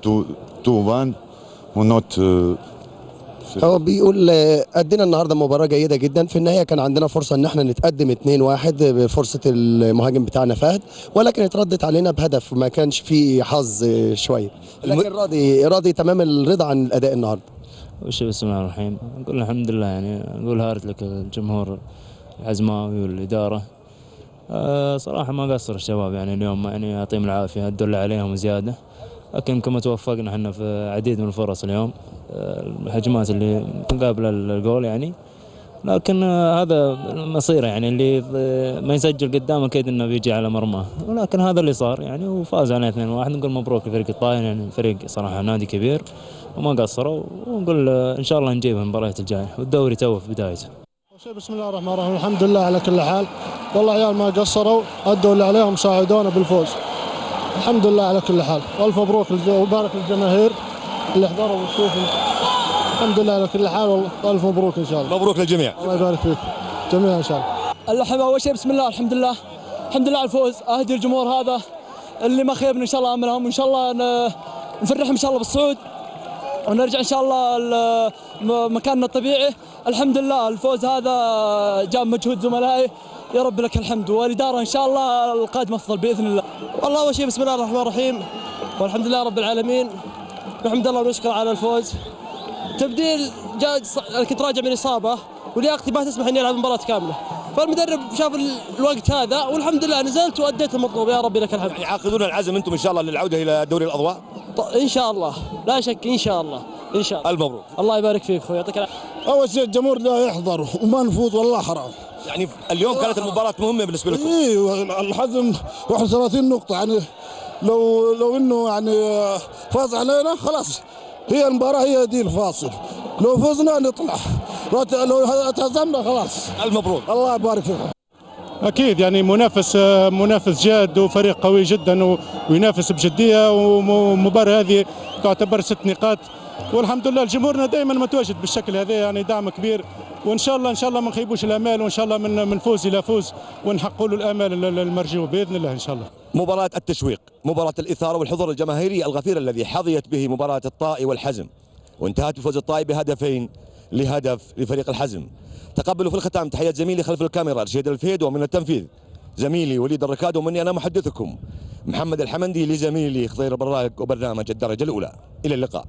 tout vendre mon note. هو بيقول أدينا النهارده مباراة جيدة جدا. في النهاية كان عندنا فرصة إن احنا نتقدم 2-1 بفرصة المهاجم بتاعنا فهد، ولكن اتردت علينا بهدف ما كانش فيه حظ شوية، لكن راضي تمام الرضا عن الأداء النهارده. وش بسم الله الرحمن الرحيم، نقول الحمد لله، يعني نقول هارد لك الجمهور العزماوي والإدارة. صراحة ما قصر الشباب، يعني اليوم يعني يعطيهم العافية، ادوا اللي عليهم زيادة، لكن كما توفقنا احنا في عديد من الفرص اليوم، الهجمات اللي مقابلة الجول يعني، لكن هذا مصيره، يعني اللي ما يسجل قدامه اكيد انه بيجي على مرماه، ولكن هذا اللي صار يعني، وفاز علينا 2-1. نقول مبروك لفريق الطاير، يعني فريق صراحة نادي كبير وما قصروا، ونقول ان شاء الله نجيبها المباريات الجاية، والدوري توه في بدايته. بسم الله الرحمن الرحيم، الحمد لله على كل حال. والله عيال ما قصروا، ادوا اللي عليهم، ساعدونا بالفوز. الحمد لله على كل حال، والف مبروك وبارك للجماهير اللي حضروا وشوفوا. الحمد لله على كل حال، والف مبروك ان شاء الله. مبروك للجميع. الله يبارك فيك جميعا ان شاء الله. اول شيء بسم الله الحمد لله، الحمد لله على الفوز. اهدي الجمهور هذا اللي ما خيبنا ان شاء الله املهم، وان شاء الله نفرحهم ان شاء الله بالصعود، ونرجع ان شاء الله مكاننا الطبيعي. الحمد لله الفوز هذا جاء مجهود زملائي، يا رب لك الحمد، والاداره ان شاء الله القادم افضل باذن الله. والله اول شيء بسم الله الرحمن الرحيم، والحمد لله رب العالمين، نحمد الله ونشكر على الفوز. تبديل جاء، كنت راجع من اصابه ولياقتي ما تسمح اني العب مباراه كامله، فالمدرب شاف الوقت هذا والحمد لله نزلت واديت المطلوب، يا رب لك الحمد. يعني عاقدون العزم انتم ان شاء الله للعوده الى دوري الاضواء؟ ان شاء الله لا شك، ان شاء الله ان شاء الله. الف مبروك. الله يبارك فيك اخوي، يعطيك العافيه. اول شيء الجمهور لا يحضر وما نفوز، والله حرام. يعني اليوم كانت المباراه مهمه بالنسبه لكم؟ اي الحزم 31 نقطه، يعني لو انه يعني فاز علينا خلاص، هي المباراه هي دي الفاصل. لو فزنا نطلع، لو تهزمنا خلاص. المبروك. الله يبارك فيك. اكيد يعني منافس جاد وفريق قوي جدا وينافس بجديه، ومباراه هذه تعتبر 6 نقاط، والحمد لله جمهورنا دائما متواجد بالشكل هذا، يعني دعم كبير، وان شاء الله ما نخيبوش الامال، وان شاء الله من فوز الى فوز ونحققوا له الامال المرجو باذن الله ان شاء الله. مباراه التشويق، مباراه الاثاره والحضور الجماهيري الغفير الذي حظيت به مباراه الطائي والحزم، وانتهت بفوز الطائي بهدفين لهدف لفريق الحزم. تقبلوا في الختام تحيات زميلي خلف الكاميرا رشيد الفهيد، ومن التنفيذ زميلي وليد الركاد، ومني انا محدثكم محمد الحمندي، لزميلي خضير براك وبرنامج الدرجه الاولى. الى اللقاء.